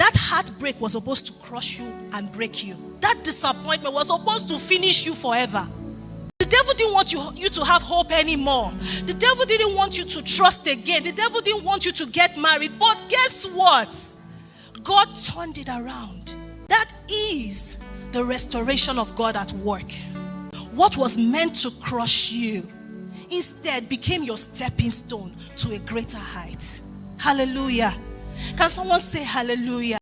That heartbreak was supposed to crush you and break you. That disappointment was supposed to finish you forever. The devil didn't want you to have hope anymore. The devil didn't want you to trust again. The devil didn't want you to get married. But guess what? God turned it around. That is the restoration of God at work. What was meant to crush you instead became your stepping stone to a greater height. Hallelujah. Can someone say hallelujah?